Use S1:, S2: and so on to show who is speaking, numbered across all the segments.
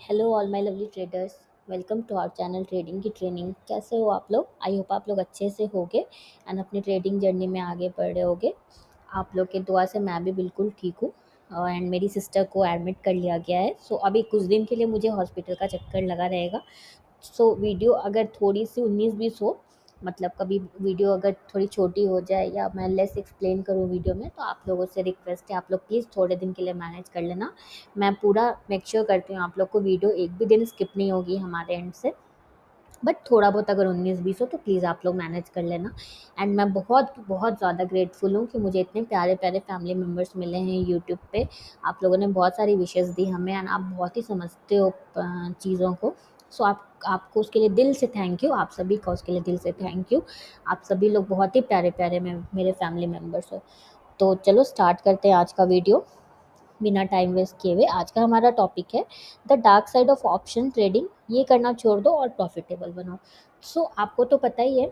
S1: Hello all my lovely traders. Welcome to our channel trading की training. कैसे हो आप लोग? आई होप आप लोग अच्छे से होगे एंड अपनी ट्रेडिंग जर्नी में आगे बढ़ रहे होगे। आप लोग के दुआ से मैं भी बिल्कुल ठीक हूँ। एंड मेरी सिस्टर को एडमिट कर लिया गया है। सो अभी कुछ दिन के लिए मुझे हॉस्पिटल का चक्कर लगा रहेगा। सो वीडियो अगर थोड़ी सी 19-20 हो, मतलब कभी वीडियो अगर थोड़ी छोटी हो जाए या मैं लेस एक्सप्लेन करूँ वीडियो में, तो आप लोगों से रिक्वेस्ट है, आप लोग प्लीज़ थोड़े दिन के लिए मैनेज कर लेना। मैं पूरा मेक श्योर करती हूँ आप लोग को वीडियो एक भी दिन स्किप नहीं होगी हमारे एंड से। बट थोड़ा बहुत अगर 19-20 हो तो प्लीज़ आप लोग मैनेज कर लेना। एंड मैं बहुत बहुत ज़्यादा ग्रेटफुल हूँ कि मुझे इतने प्यारे प्यारे फैमिली मेम्बर्स मिले हैं यूट्यूब पे। आप लोगों ने बहुत सारी विशेस दी हमें एंड आप बहुत ही समझते हो चीज़ों को। सो आपको उसके लिए दिल से थैंक यू। आप सभी का उसके लिए दिल से थैंक यू। आप सभी लोग बहुत ही प्यारे प्यारे मेरे फैमिली मेम्बर्स हो। तो चलो स्टार्ट करते हैं आज का वीडियो बिना टाइम वेस्ट किए हुए। आज का हमारा टॉपिक है the dark side of option trading. ये करना छोड़ दो और प्रॉफिटेबल बनो। सो आपको तो पता ही है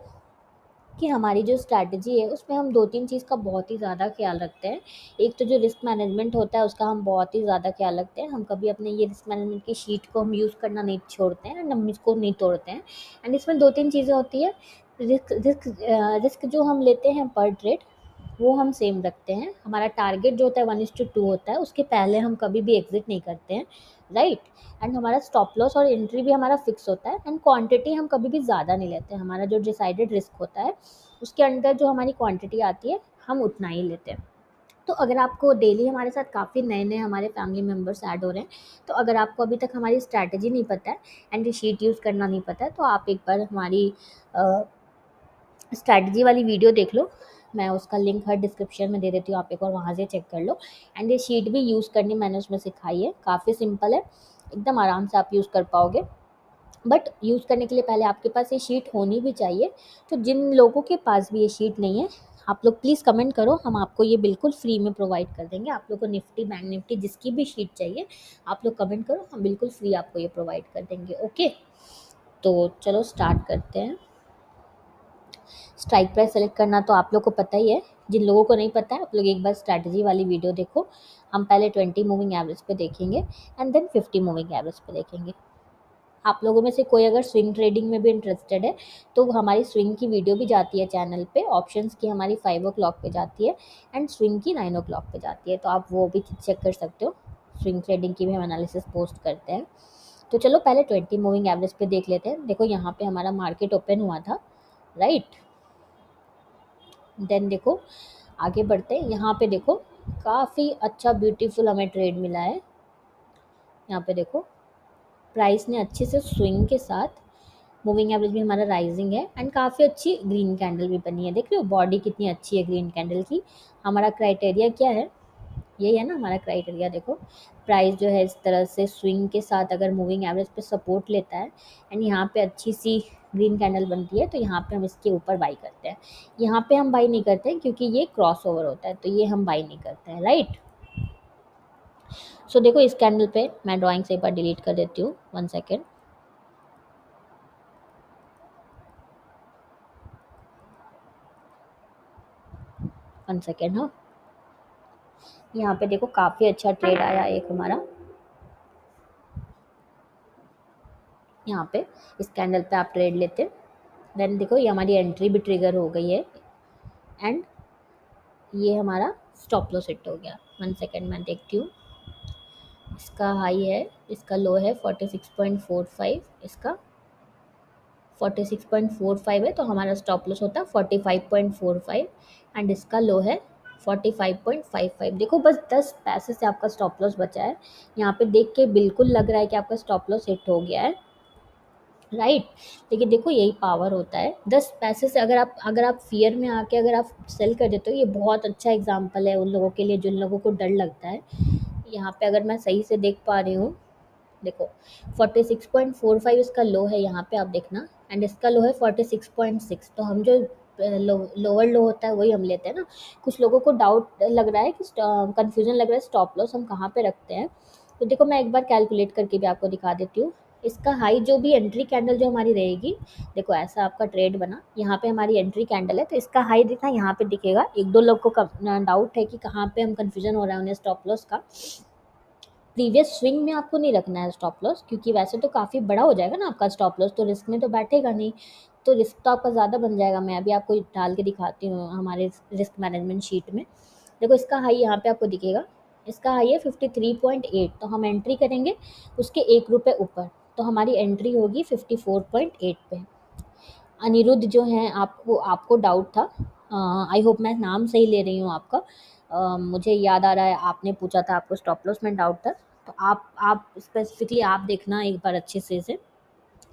S1: कि हमारी जो स्ट्रैटेजी है उसमें हम दो तीन चीज़ का बहुत ही ज़्यादा ख्याल रखते हैं। एक तो जो रिस्क मैनेजमेंट होता है उसका हम बहुत ही ज़्यादा ख्याल रखते हैं। हम कभी अपने ये रिस्क मैनेजमेंट की शीट को हम यूज़ करना नहीं छोड़ते हैं एंड हम इसको नहीं तोड़ते हैं। एंड इसमें दो तीन चीज़ें होती है। रिस्क रिस्क रिस्क जो हम लेते हैं पर ट्रेड वो हम सेम रखते हैं। हमारा टारगेट जो होता है 1:2 होता है, उसके पहले हम कभी भी एग्जिट नहीं करते हैं, राइट। एंड हमारा स्टॉप लॉस और एंट्री भी हमारा फिक्स होता है एंड क्वांटिटी हम कभी भी ज़्यादा नहीं लेते हैं। हमारा जो डिसाइडेड रिस्क होता है उसके अंदर जो हमारी क्वांटिटी आती है हम उतना ही लेते हैं। तो अगर आपको डेली हमारे साथ काफ़ी नए नए हमारे फैमिली मेम्बर्स ऐड हो रहे हैं, तो अगर आपको अभी तक हमारी स्ट्रैटेजी नहीं पता है एंड ये शीट यूज़ करना नहीं पता है, तो आप एक बार हमारी स्ट्रैटेजी वाली वीडियो देख लो। मैं उसका लिंक हर डिस्क्रिप्शन में दे देती हूँ, आप एक बार वहाँ से चेक कर लो। एंड ये शीट भी यूज़ करनी मैंने उसमें सिखाई है, काफ़ी सिंपल है, एकदम आराम से आप यूज़ कर पाओगे। बट यूज़ करने के लिए पहले आपके पास ये शीट होनी भी चाहिए। तो जिन लोगों के पास भी ये शीट नहीं है, आप लोग प्लीज़ कमेंट करो, हम आपको ये बिल्कुल फ्री में प्रोवाइड कर देंगे। आप लोग को निफ्टी बैंक निफ्टी जिसकी भी शीट चाहिए, आप लोग कमेंट करो, हम बिल्कुल फ्री आपको ये प्रोवाइड कर देंगे। ओके, तो चलो स्टार्ट करते हैं। स्ट्राइक प्राइस सेलेक्ट करना तो आप लोग को पता ही है। जिन लोगों को नहीं पता है, आप लोग एक बार स्ट्रैटेजी वाली वीडियो देखो। हम पहले 20 मूविंग एवरेज पे देखेंगे एंड देन 50 मूविंग एवरेज पे देखेंगे। आप लोगों में से कोई अगर स्विंग ट्रेडिंग में भी इंटरेस्टेड है, तो हमारी स्विंग की वीडियो भी जाती है चैनल पे। ऑप्शंस की हमारी 5 o'clock पे जाती है एंड स्विंग की 9 o'clock पे जाती है, तो आप वो भी चेक कर सकते हो। स्विंग ट्रेडिंग की भी हम एनालिसिस पोस्ट करते हैं। तो चलो पहले 20 मूविंग एवरेज पे देख लेते हैं। देखो यहाँ पे हमारा मार्केट ओपन हुआ था, राइट। देन देखो आगे बढ़ते हैं। यहाँ पे देखो काफ़ी अच्छा ब्यूटीफुल हमें ट्रेड मिला है। यहाँ पे देखो प्राइस ने अच्छे से स्विंग के साथ, मूविंग एवरेज भी हमारा राइजिंग है एंड काफ़ी अच्छी ग्रीन कैंडल भी बनी है। देख रहे हो बॉडी कितनी अच्छी है ग्रीन कैंडल की। हमारा क्राइटेरिया क्या है? यही है ना हमारा क्राइटेरिया। देखो प्राइस जो है इस तरह से स्विंग के साथ अगर मूविंग एवरेज पे सपोर्ट लेता है एंड यहाँ पे अच्छी सी ग्रीन कैंडल बनती है, तो यहाँ पे हम इसके ऊपर बाई करते हैं। यहाँ पे हम बाई नहीं करते हैं क्योंकि ये क्रॉस ओवर होता है, तो ये हम बाई नहीं करते हैं, राइट। सो देखो इस कैंडल पे मैं ड्राइंग से एक बार डिलीट कर देती हूँ, 1 सेकेंड। वन सेकेंड, हाँ। यहाँ पे देखो काफ़ी अच्छा ट्रेड आया एक हमारा। यहाँ पे इस कैंडल पे आप ट्रेड लेते। देन देखो ये हमारी एंट्री भी ट्रिगर हो गई है एंड ये हमारा स्टॉप लॉस हिट हो गया। 1 सेकेंड मैं देखती हूँ। इसका हाई है, इसका लो है 46.45, इसका 46.45 है, तो हमारा स्टॉप लॉस होता है 45.45 एंड इसका लो है 45.55। देखो बस 10 पैसे से आपका स्टॉप लॉस बचा है। यहाँ पे देख के बिल्कुल लग रहा है कि आपका स्टॉप लॉस हिट हो गया है, राइट। लेकिन देखो यही पावर होता है। 10 पैसे से अगर आप फियर में आके अगर आप सेल कर देते हो, ये बहुत अच्छा एग्जांपल है उन लोगों के लिए जिन लोगों को डर लगता है। यहाँ पे अगर मैं सही से देख पा रही हूँ, देखो 46.45 इसका लो है, यहाँ पे आप देखना, एंड इसका लो है 46.6। तो हम जो लोअर लो होता है वही हम लेते हैं ना। कुछ लोगों को डाउट लग रहा है कि कंफ्यूजन लग रहा है स्टॉप लॉस हम कहाँ पे रखते हैं। तो देखो मैं एक बार कैलकुलेट करके भी आपको दिखा देती हूँ। इसका हाई जो भी एंट्री कैंडल जो हमारी रहेगी, देखो ऐसा आपका ट्रेड बना, यहाँ पे हमारी एंट्री कैंडल है, तो इसका हाई दिखा यहाँ पे दिखेगा। एक दो लोग को डाउट है कि कहाँ पे हम कंफ्यूजन हो रहा है उन्हें स्टॉप लॉस का। प्रीवियस स्विंग में आपको नहीं रखना है स्टॉप लॉस, क्योंकि वैसे तो काफ़ी बड़ा हो जाएगा ना आपका स्टॉप लॉस, तो रिस्क में तो बैठेगा नहीं, तो रिस्क तो आपका ज़्यादा बन जाएगा। मैं अभी आपको डाल के दिखाती हूँ हमारे रिस्क मैनेजमेंट शीट में। देखो इसका हाई यहाँ पे आपको दिखेगा, इसका हाई है 53.8, तो हम एंट्री करेंगे उसके 1 रुपये ऊपर, तो हमारी एंट्री होगी 54.8 पे। अनिरुद्ध जो हैं, आपको आपको डाउट था, आई होप मैं नाम सही ले रही हूँ आपका, मुझे याद आ रहा है आपने पूछा था, आपको स्टॉप लॉस में डाउट था, तो आप स्पेसिफिकली आप देखना एक बार अच्छे से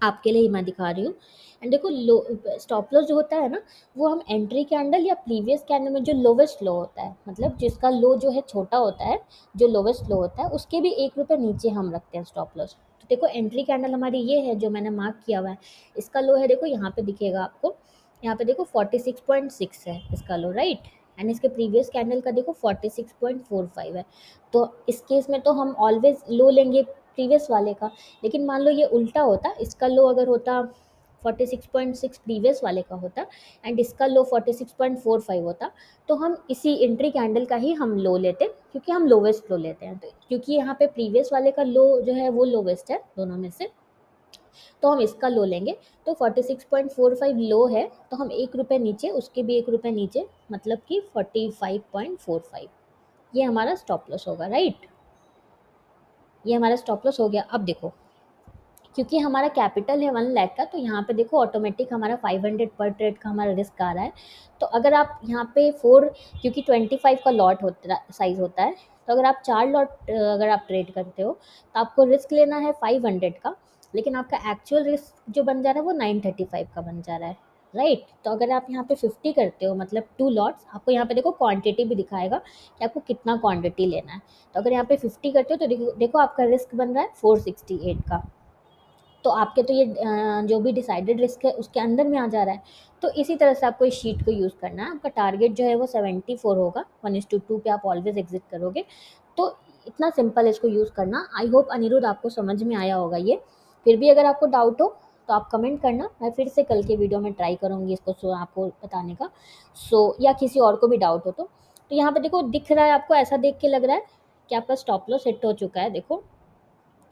S1: आपके लिए ही मैं दिखा रही हूँ। एंड देखो लो, स्टॉप लॉस जो होता है ना, वो हम एंट्री कैंडल या प्रीवियस कैंडल में जो लोवेस्ट लो होता है, मतलब जिसका लो जो है छोटा होता है, जो लोवेस्ट लो होता है उसके भी 1 रुपये नीचे हम रखते हैं स्टॉप लॉस। तो देखो एंट्री कैंडल हमारी ये है जो मैंने मार्क किया हुआ है, इसका लो है, देखो यहाँ पे दिखेगा आपको, यहाँ पे देखो 46.6 है इसका लो, राइट। एंड इसके प्रीवियस कैंडल का देखो 46.45 है। तो इस केस में तो हम ऑलवेज लो लेंगे प्रीवियस वाले का, लेकिन मान लो ये उल्टा होता, इसका लो अगर होता 46.6 प्रीवियस वाले का होता एंड इसका लो 46.45 होता, तो हम इसी एंट्री कैंडल का ही हम लो लेते, क्योंकि हम लोवेस्ट लो लेते हैं, तो क्योंकि यहाँ पे प्रीवियस वाले का लो जो है वो लोवेस्ट है दोनों में से, तो हम इसका लो लेंगे। तो 46.45 लो है, तो हम 1 रुपये नीचे, उसके भी 1 रुपये नीचे, मतलब कि 45.45, ये हमारा स्टॉप लॉस होगा, राइट। ये हमारा स्टॉप लॉस हो गया। अब देखो, क्योंकि हमारा कैपिटल है 1 लाख का, तो यहाँ पे देखो ऑटोमेटिक हमारा 500 पर ट्रेड का हमारा रिस्क आ रहा है। तो अगर आप यहाँ पे 4, क्योंकि 25 का लॉट होता साइज़ होता है, तो अगर आप 4 लॉट अगर आप ट्रेड करते हो, तो आपको रिस्क लेना है 500 का, लेकिन आपका एक्चुअल रिस्क जो बन जा रहा है वो 935 का बन जा रहा है, राइट। तो अगर आप यहाँ पे 50 करते हो, मतलब 2 लॉट्स, आपको यहाँ पे देखो क्वांटिटी भी दिखाएगा कि आपको कितना क्वांटिटी लेना है। तो अगर यहाँ पे 50 करते हो, तो देखो आपका रिस्क बन रहा है 468 का, तो आपके तो ये जो भी डिसाइडेड रिस्क है उसके अंदर में आ जा रहा है। तो इसी तरह से आपको इस शीट को यूज़ करना है। आपका टारगेट जो है वो 74 होगा, 1:2 पे आप ऑलवेज एग्जिट करोगे। तो इतना सिंपल है इसको यूज़ करना। आई होप अनिरुद्ध आपको समझ में आया होगा ये। फिर भी अगर आपको डाउट हो तो आप कमेंट करना, मैं फिर से कल के वीडियो में ट्राई करूँगी इसको आपको बताने का। या किसी और को भी डाउट हो तो यहाँ पे देखो दिख रहा है आपको, ऐसा देख के लग रहा है कि आपका स्टॉप लॉस हिट हो चुका है। देखो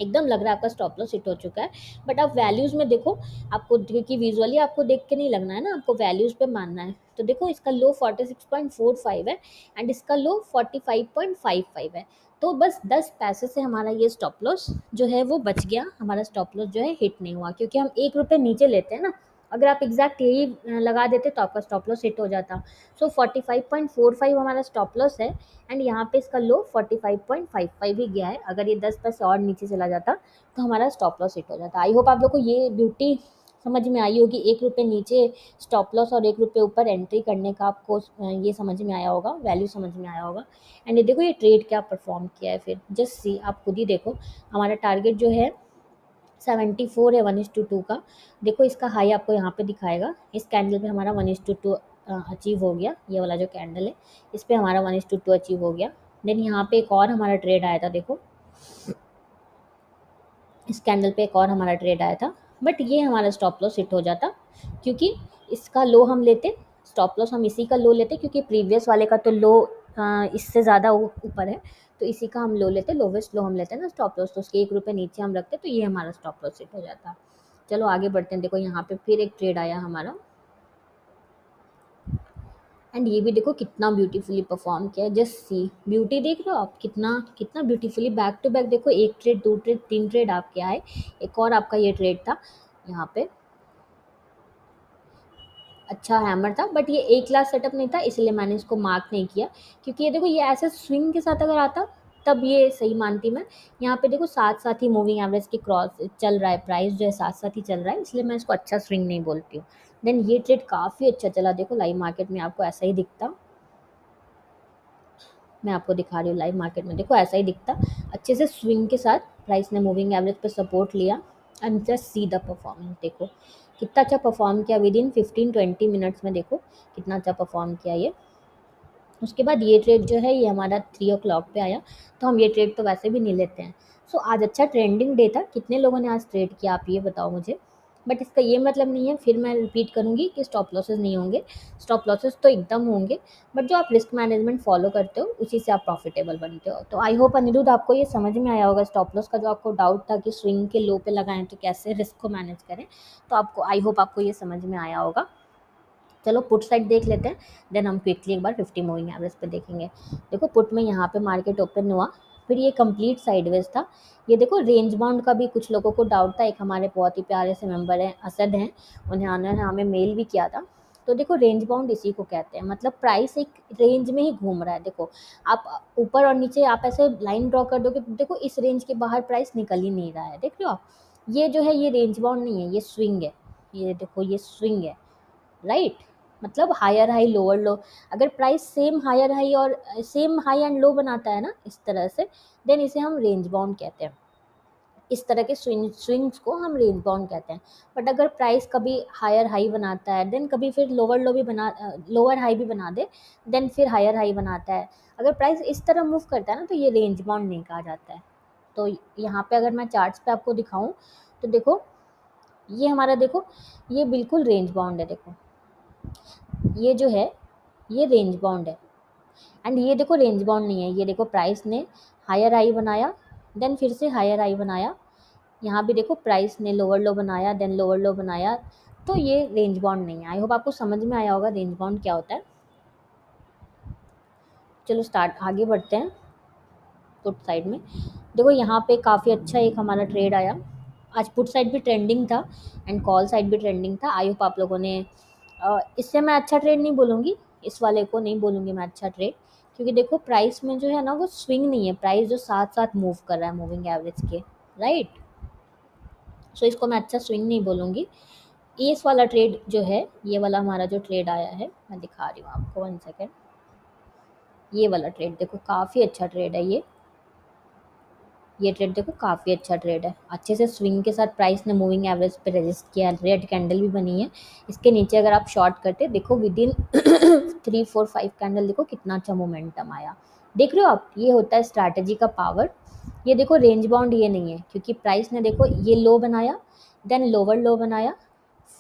S1: एकदम लग रहा है आपका स्टॉप लॉस हिट हो चुका है, बट आप वैल्यूज़ में देखो, आपको क्योंकि विजुअली आपको देख के नहीं लगना है ना, आपको वैल्यूज़ पे मानना है। तो देखो इसका लो 46.45 है एंड इसका लो 45.55 है, तो बस 10 पैसे से हमारा ये स्टॉप लॉस जो है वो बच गया, हमारा स्टॉप लॉस जो है हिट नहीं हुआ, क्योंकि हम 1 रुपये नीचे लेते हैं ना। अगर आप एग्जैक्ट यही लगा देते तो आपका स्टॉप लॉस हिट हो जाता। सो 45.45 हमारा स्टॉप लॉस है एंड यहाँ पे इसका लो 45.55 ही गया है। अगर ये 10 पैसे और नीचे चला जाता तो हमारा स्टॉप लॉस हिट हो जाता। आई होप आप लोग को ये ब्यूटी समझ में आई होगी, 1 रुपये नीचे स्टॉप लॉस और 1 रुपये ऊपर एंट्री करने का आपको ये समझ में आया होगा, वैल्यू समझ में आया होगा। एंड ये देखो ये ट्रेड क्या परफॉर्म किया है, फिर जस्ट सी, आप खुद ही देखो। हमारा टारगेट जो है 74 है 1:2 का। देखो इसका हाई आपको यहाँ पे दिखाएगा, इस कैंडल पे हमारा 1:2 अचीव हो गया, ये वाला जो कैंडल है इस पे हमारा 1:2 अचीव हो गया। देन यहाँ पे एक और हमारा ट्रेड आया था, देखो इस कैंडल पे एक और हमारा ट्रेड आया था, बट ये हमारा स्टॉप लॉस हिट हो जाता, क्योंकि इसका लो हम लेते, स्टॉप लॉस हम इसी का लो लेते, क्योंकि प्रीवियस वाले का तो लो इससे ज़्यादा ऊपर है, तो इसी का हम लो लेते, लोवेस्ट लो हम लेते हैं ना स्टॉप लॉस, तो उसके 1 रुपये नीचे हम रखते, तो ये हमारा स्टॉप लॉस हिट हो जाता। चलो आगे बढ़ते हैं। देखो यहाँ पे फिर एक ट्रेड आया हमारा एंड ये भी देखो कितना ब्यूटीफुली परफॉर्म किया है। जस्ट सी, ब्यूटी देख रहे हो आप, कितना कितना ब्यूटीफुली बैक टू बैक। देखो 1 ट्रेड, 2 ट्रेड, 3 ट्रेड आपके आए, एक और आपका ये ट्रेड था यहाँ पे, अच्छा हैमर था, बट ये एक लास्ट सेटअप नहीं था, इसलिए मैंने इसको मार्क नहीं किया, क्योंकि ये देखो ये ऐसे स्विंग के साथ अगर आता तब ये सही मानती मैं। यहाँ पे देखो साथ साथ ही मूविंग एवरेज के क्रॉस चल रहा है, प्राइस जो है साथ साथ ही चल रहा है, इसलिए मैं इसको अच्छा स्विंग नहीं बोलती हूँ। देन ये ट्रेड काफ़ी अच्छा चला, देखो लाइव मार्केट में आपको ऐसा ही दिखता, मैं आपको दिखा रही हूँ लाइव मार्केट में, देखो ऐसा ही दिखता, अच्छे से स्विंग के साथ प्राइस ने मूविंग एवरेज पे सपोर्ट लिया and just see the performance. देखो कितना अच्छा परफॉर्म किया, विद इन 15-20 मिनट्स में देखो कितना अच्छा परफॉर्म किया ये। उसके बाद ये ट्रेड जो है ये हमारा 3 o'clock पे आया, तो हम ये ट्रेड तो वैसे भी नहीं लेते हैं। सो आज अच्छा ट्रेंडिंग डे था, कितने लोगों ने आज ट्रेड किया आप ये बताओ मुझे। बट इसका ये मतलब नहीं है, फिर मैं रिपीट करूँगी, कि स्टॉप लॉसेस नहीं होंगे। स्टॉप लॉसेस तो एकदम होंगे, बट जो आप रिस्क मैनेजमेंट फॉलो करते हो उसी से आप प्रॉफिटेबल बनते हो। तो आई होप अनिरुद्ध आपको ये समझ में आया होगा, स्टॉप लॉस का जो आपको डाउट था कि स्विंग के लो पे लगाएं तो कैसे रिस्क को मैनेज करें, तो आपको आई होप आपको ये समझ में आया होगा। चलो पुट साइड देख लेते हैं, देन हम क्विकली एक बार 50 मूविंग एवरेज पे देखेंगे। देखो पुट में यहाँ पे मार्केट ओपन हुआ, फिर ये कंप्लीट साइडवेज था। ये देखो रेंज बाउंड का भी कुछ लोगों को डाउट था, एक हमारे बहुत ही प्यारे से मेंबर हैं असद हैं, उन्होंने हमें मेल भी किया था। तो देखो रेंज बाउंड इसी को कहते हैं, मतलब प्राइस एक रेंज में ही घूम रहा है। देखो आप ऊपर और नीचे आप ऐसे लाइन ड्रॉ कर दोगे तो देखो इस रेंज के बाहर प्राइस निकल ही नहीं रहा है, देख रहे हो आप। ये जो है ये रेंज बाउंड नहीं है, ये स्विंग है। ये देखो ये स्विंग है, राइट। मतलब हायर हाई लोअर लो, अगर प्राइस सेम हायर हाई और सेम हाई एंड लो बनाता है ना इस तरह से, देन इसे हम रेंज बाउंड कहते हैं। इस तरह के स्विंग्स को हम रेंज बाउंड कहते हैं। बट अगर प्राइस कभी हायर हाई बनाता है, देन कभी फिर लोअर लो भी बना, लोअर हाई भी बना दे, देन फिर हायर हाई बनाता है, अगर प्राइस इस तरह मूव करता है ना, तो ये रेंज बाउंड नहीं कहा जाता है। तो यहाँ पे अगर मैं चार्ट्स पे आपको दिखाऊं, तो देखो ये हमारा, देखो ये बिल्कुल रेंज बाउंड है। देखो ये जो है ये रेंज बाउंड है, एंड ये देखो रेंज बाउंड नहीं है। ये देखो प्राइस ने हायर हाई बनाया, देन फिर से हायर हाई बनाया, यहाँ भी देखो प्राइस ने लोअर लो बनाया, देन लोअर लो बनाया, तो ये रेंज बाउंड नहीं है। आई होप आपको समझ में आया होगा रेंज बाउंड क्या होता है। चलो स्टार्ट आगे बढ़ते हैं। पुट साइड में देखो यहाँ पे काफ़ी अच्छा एक हमारा ट्रेड आया। आज पुट साइड भी ट्रेंडिंग था एंड कॉल साइड भी ट्रेंडिंग था। आई होप आप लोगों ने इससे मैं अच्छा ट्रेड नहीं बोलूँगी, इस वाले को नहीं बोलूँगी मैं अच्छा ट्रेड, क्योंकि देखो प्राइस में जो है ना वो स्विंग नहीं है, प्राइस जो साथ साथ मूव कर रहा है मूविंग एवरेज के, राइट। सो इसको मैं अच्छा स्विंग नहीं बोलूँगी। इस वाला ट्रेड जो है, ये वाला हमारा जो ट्रेड आया है, मैं दिखा रही हूँ आपको 1 सेकेंड। ये वाला ट्रेड देखो काफ़ी अच्छा ट्रेड है ये ट्रेड देखो काफ़ी अच्छा ट्रेड है, अच्छे से स्विंग के साथ प्राइस ने मूविंग एवरेज पे रजिस्ट किया, रेड कैंडल भी बनी है। इसके नीचे अगर आप शॉर्ट करते देखो विद इन 3 4 5 कैंडल देखो कितना अच्छा मोमेंटम आया, देख रहे हो आप। ये होता है स्ट्रैटेजी का पावर। ये देखो रेंज बाउंड ये नहीं है, क्योंकि प्राइस ने देखो ये लो बनाया, देन लोअर लो बनाया,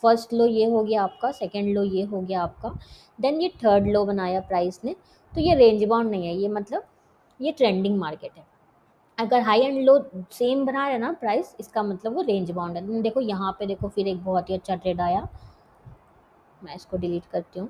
S1: फर्स्ट लो ये हो गया आपका, सेकेंड लो ये हो गया आपका, देन ये थर्ड लो बनाया प्राइस ने। तो ये रेंज बाउंड नहीं है, ये मतलब ये ट्रेंडिंग मार्केट है। अगर हाई एंड लो सेम बना रहा है ना प्राइस, इसका मतलब वो रेंज बाउंड है। देखो यहाँ पे देखो फिर एक बहुत ही अच्छा ट्रेड आया, मैं इसको डिलीट करती हूँ।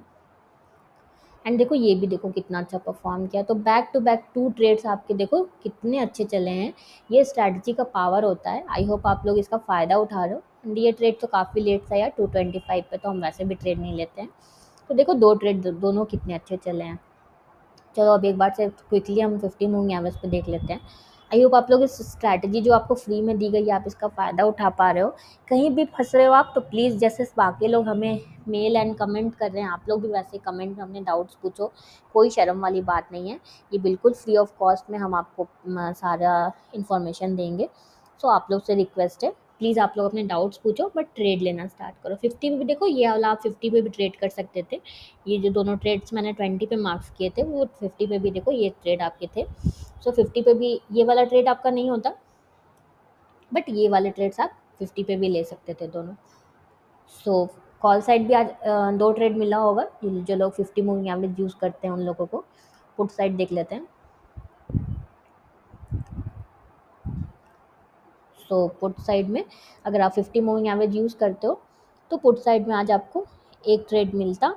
S1: एंड देखो ये भी देखो कितना अच्छा परफॉर्म किया। तो बैक टू बैक 2 ट्रेड्स आपके देखो कितने अच्छे चले हैं। ये स्ट्रैटेजी का पावर होता है। आई होप आप लोग इसका फ़ायदा उठा रहे हो। एंड ये ट्रेड तो काफ़ी लेट था यार, 225 पे तो हम वैसे भी ट्रेड नहीं लेते हैं। तो देखो 2 ट्रेड दोनों कितने अच्छे चले हैं। चलो अब एक बार से क्विकली हम 50 मूविंग एवरेज पे देख लेते हैं। आई होप आप लोग इस स्ट्रैटेजी जो आपको फ्री में दी गई है आप इसका फ़ायदा उठा पा रहे हो। कहीं भी फंस रहे हो आप तो प्लीज़, जैसे बाकी लोग हमें मेल एंड कमेंट कर रहे हैं, आप लोग भी वैसे कमेंट में अपने डाउट्स पूछो, कोई शर्म वाली बात नहीं है। ये बिल्कुल फ्री ऑफ कॉस्ट में हम आपको सारा इन्फॉर्मेशन देंगे। सो आप लोग से रिक्वेस्ट है, प्लीज़ आप लोग अपने डाउट्स पूछो, बट ट्रेड लेना स्टार्ट करो। 50 पे भी देखो, ये वाला आप 50 पे भी ट्रेड कर सकते थे। ये जो दोनों ट्रेड्स मैंने 20 पे मार्क्स किए थे, वो 50 पे भी देखो ये ट्रेड आपके थे। सो 50 पे भी ये वाला ट्रेड आपका नहीं होता, बट ये वाले ट्रेड्स आप 50 पे भी ले सकते थे दोनों। सो कॉल साइड भी आज 2 ट्रेड मिला होगा, जो लोग 50 मूविंग एवरेज यूज़ करते हैं उन लोगों को। पुट साइड देख लेते हैं। सो पुट साइड में अगर आप 50 मूविंग एवरेज यूज़ करते हो, तो पुट साइड में आज आपको एक ट्रेड मिलता,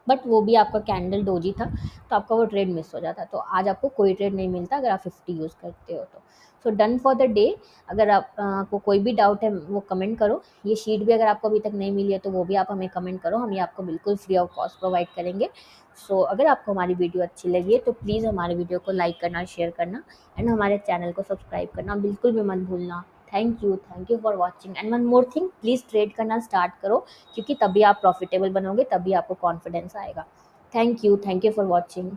S1: बट वो भी आपका कैंडल डोजी था, तो आपका वो ट्रेड मिस हो जाता। तो आज आपको कोई ट्रेड नहीं मिलता अगर आप 50 यूज़ करते हो तो। So done for the day. अगर आपको कोई भी डाउट है वो कमेंट करो। ये शीट भी अगर आपको अभी तक नहीं मिली है तो वो भी आप हमें कमेंट करो, हम ये आपको बिल्कुल फ्री ऑफ कॉस्ट प्रोवाइड करेंगे। सो अगर आपको हमारी वीडियो अच्छी लगी है तो प्लीज़ हमारे वीडियो को लाइक करना, शेयर करना, एंड हमारे चैनल को सब्सक्राइब करना बिल्कुल भी मत भूलना। Thank you for watching. And one more thing, please trade करना स्टार्ट करो, क्योंकि तभी आप प्रॉफिटेबल बनोगे, तभी आपको कॉन्फिडेंस आएगा। Thank you for watching.